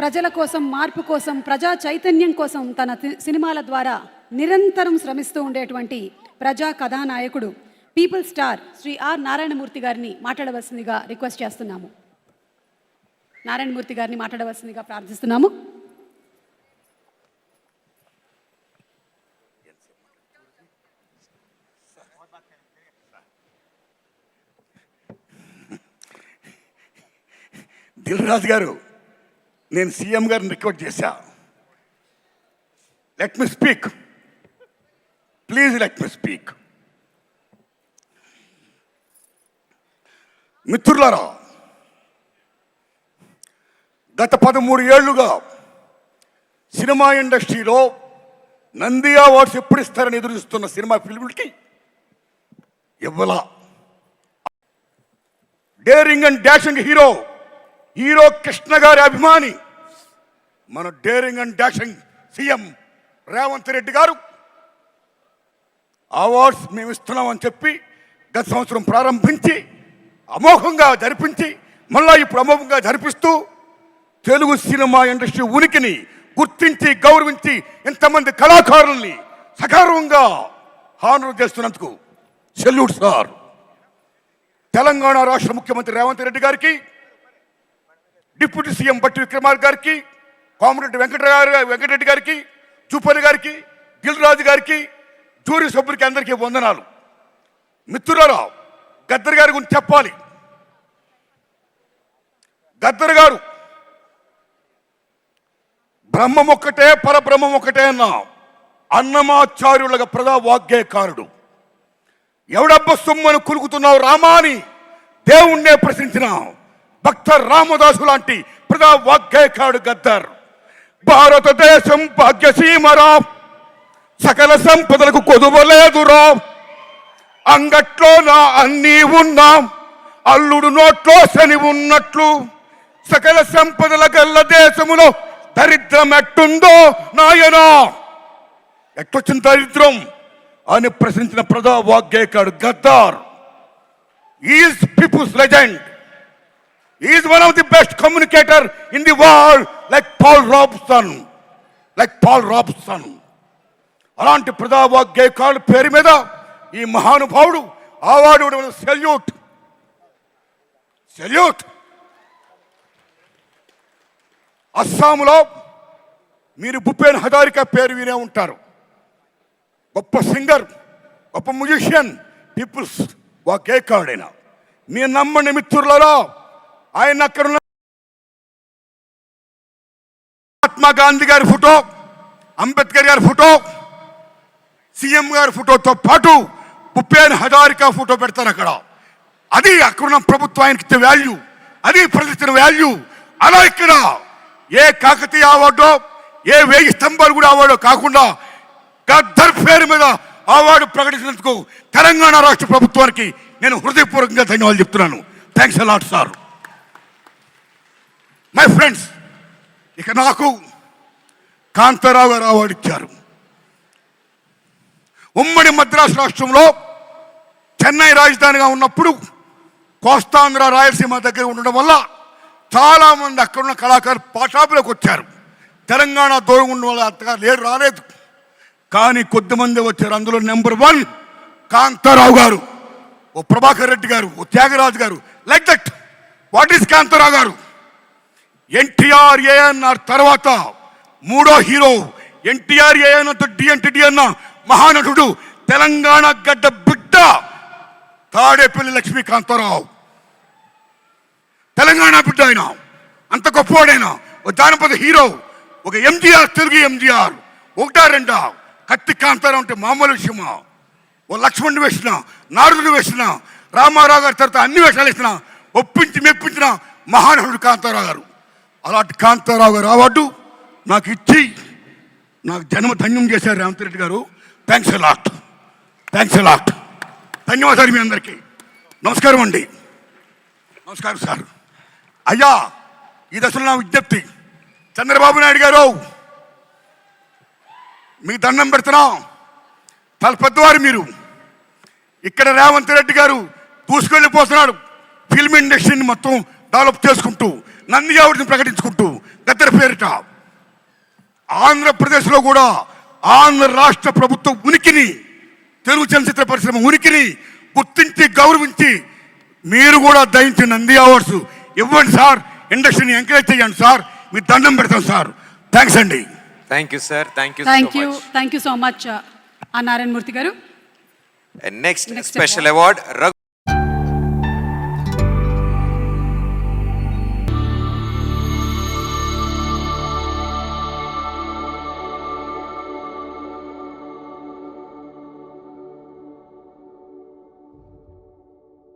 ప్రజల కోసం, మార్పు కోసం, ప్రజా చైతన్యం కోసం తన సినిమాల ద్వారా నిరంతరం శ్రమిస్తూ ఉండేటువంటి ప్రజా కథానాయకుడు people star Shri R Narayana Murthy గారిని మాట్లాడవలసిందిగా రిక్వెస్ట్ చేస్తున్నాము. నారాయణమూర్తి గారిని మాట్లాడవలసిందిగా ప్రార్థిస్తున్నాము. దిల్ రాజు గారు, నేను సీఎం గారిని రిక్వెస్ట్ చేశా, let me speak, please let me speak. మిత్రులారా, గత 13 ఏళ్లుగా సినిమా ఇండస్ట్రీలో నంది అవార్డ్స్ ఎప్పుడు ఇస్తారని ఎదురుస్తున్న సినిమా ఫిల్మ్లకి ఇవ్వలా. Daring and dashing hero Krishna గారి అభిమాని మన daring and dashing CM Revanth Reddy garu awards మేము ఇస్తున్నామని చెప్పి గత సంవత్సరం ప్రారంభించి అమోఘంగా జరిపించి మళ్ళా ఇప్పుడు అమోఘంగా జరిపిస్తూ తెలుగు సినిమా ఇండస్ట్రీ ఉనికిని గుర్తించి గౌరవించి ఎంతమంది కళాకారుల్ని సగర్వంగా హానర్ చేస్తున్నందుకు సెల్యూట్ సార్. తెలంగాణ రాష్ట్ర ముఖ్యమంత్రి రేవంత్ రెడ్డి గారికి, డిప్యూటీ సీఎం బట్టి విక్రమార్క గారికి, కోమరెడ్డి వెంకటరెడ్డి గారికి, చూపల్లి గారికి, దిల్ రాజు గారికి, జూరీ సభ్యులకి అందరికీ వందనాలు. మిత్రులారా, గద్దర్ గారి గురించి చెప్పాలి. గద్దర్ గారు బ్రహ్మం ఒక్కటే పరబ్రహ్మం ఒక్కటే అన్న అన్నమాచార్యులుగా ప్రజా వాగ్గేయకారుడు. ఎవడబ్బ సొమ్మను కులుకుతున్నావు రామా అని దేవుణ్ణే ప్రశ్నించిన భక్త రామదాసు లాంటి ప్రజా వాగ్గేయకారుడు గద్దర్. భారతదేశం భాగ్యసీమరా, సకల సంపదలకు కొదువలేదురా, అంగట్లో నా అన్నీ ఉన్నా, అల్లుడు నోట్లో శని ఉన్నట్లు, సకల సంపదల గల్ల దేశములో దరిద్రం ఎట్టుందో నాయనా, ఎట్టొచ్చిన దరిద్రం అని ప్రశ్నించిన ప్రజా వాగ్గేయకారుడు Gaddar. Is people's legend, is one of the best communicator in the world, like Paul Robeson. అలాంటి ప్రజా వాగ్గేయకారుడు పేరు మీద ఈ మహానుభావుడు అవార్డు సెల్యూట్. అస్సాంలో మీరు భూపేన్ హజారికా పేరు వినే ఉంటారు. గొప్ప సింగర్, గొప్ప మ్యూజిషియన్, పీపుల్స్ వాగ్గేయకారుడు అయిన. మీరు నమ్మండి మిత్రులలో, ఆయన అక్కడ ఉన్న మహాత్మా గాంధీ గారి ఫోటో, అంబేద్కర్ గారి ఫోటో, సీఎం గారి ఫోటోతో పాటు భూపేన్ హజారికా ఫోటో పెడతారు అక్కడ. అది అక్కడున్న ప్రభుత్వానికి ఇచ్చే వాల్యూ, అది ప్రజలిచ్చిన వాల్యూ. అలా ఇక్కడ ఏ కాకతీయ అవార్డో, ఏ 1000 స్తంభాలు కూడా అవార్డో కాకుండా గద్దర్ పేరు మీద అవార్డు ప్రకటించినందుకు తెలంగాణ రాష్ట్ర ప్రభుత్వానికి నేను హృదయపూర్వకంగా ధన్యవాదాలు చెప్తున్నాను. Thanks a lot sir. My friends, ఇక నాకు కాంతారావు గారు అవార్డు ఇచ్చారు. ఉమ్మడి మద్రాసు రాష్ట్రంలో చెన్నై రాజధానిగా ఉన్నప్పుడు కోస్తాంధ్ర రాయలసీమ దగ్గర ఉండడం వల్ల చాలామంది అక్కడున్న కళాకారులు పాఠాపులకు వచ్చారు. తెలంగాణ దూరం ఉన్న వాళ్ళు అంతగా రాలేదు, కానీ కొద్దిమంది వచ్చారు. అందులో నెంబర్ 1 కాంతారావు గారు, ఓ ప్రభాకర్ రెడ్డి గారు, ఓ త్యాగరాజు గారు. Like that. What is Kantharao గారు? ఎన్టీఆర్ ఏఎన్ఆర్ తర్వాత 3వ హీరో. ఎన్టీఆర్ ఏఎన్ఆర్ డిఎన్టీ అన్న మహానటుడు, తెలంగాణ గడ్డ బిడ్డ తాడేపల్లి లక్ష్మీకాంతారావు. తెలంగాణ బిడ్డ ఆయన, అంత గొప్పవాడైనా. ఒక జానపద హీరో, ఒక ఎంజీఆర్, తెలుగు ఎంజీఆర్. 1-2 కత్తి కాంతారావు అంటే మామూలు విషయమా? ఓ లక్ష్మణుడు వేసిన, నారదుడు వేసిన, రామారావు గారి తర్వాత అన్ని వేషాలు వేసిన, ఒప్పించి మెప్పించిన మహానటుడు కాంతారావు గారు. అలాంటి కాంతారావు గారు అవార్డు నాకు ఇచ్చి నాకు జన్మ ధన్యం చేశారు రేవంత్ రెడ్డి గారు. Thanks a lot. ధన్యవాదాలు మీ అందరికీ. నమస్కారం అండి. నమస్కారం సార్. అయ్యా, ఈ దశలో నా విజ్ఞప్తి, చంద్రబాబు నాయుడు గారు మీకు దండం పెడుతున్నాం. చాలా పెద్దవారు మీరు. ఇక్కడ రేవంత్ రెడ్డి గారు దూసుకెళ్ళిపోతున్నాడు. ఫిల్మ్ ఇండస్ట్రీని మొత్తం డెవలప్ చేసుకుంటూ, నంది అవార్డుని ప్రకటించుకుంటూ, గద్దర్ పేరిట ఆంధ్రప్రదేశ్లో కూడా ఆంధ్ర రాష్ట్ర ప్రభుత్వం ఉనికిని, తెలుగు చలనచిత్ర పరిశ్రమ ఉనికిని గుర్తించి గౌరవించి మీరు కూడా దయించి నంది అవార్డ్స్ ఇవ్వండి సార్. ఇండస్ట్రీని ఎంకరేజ్ చేయండి సార్. మీ దండం పెడతాం సార్. థ్యాంక్స్ అండి. Thank you sir. Thank you thank you so much R Narayana Murthy garu. Next special award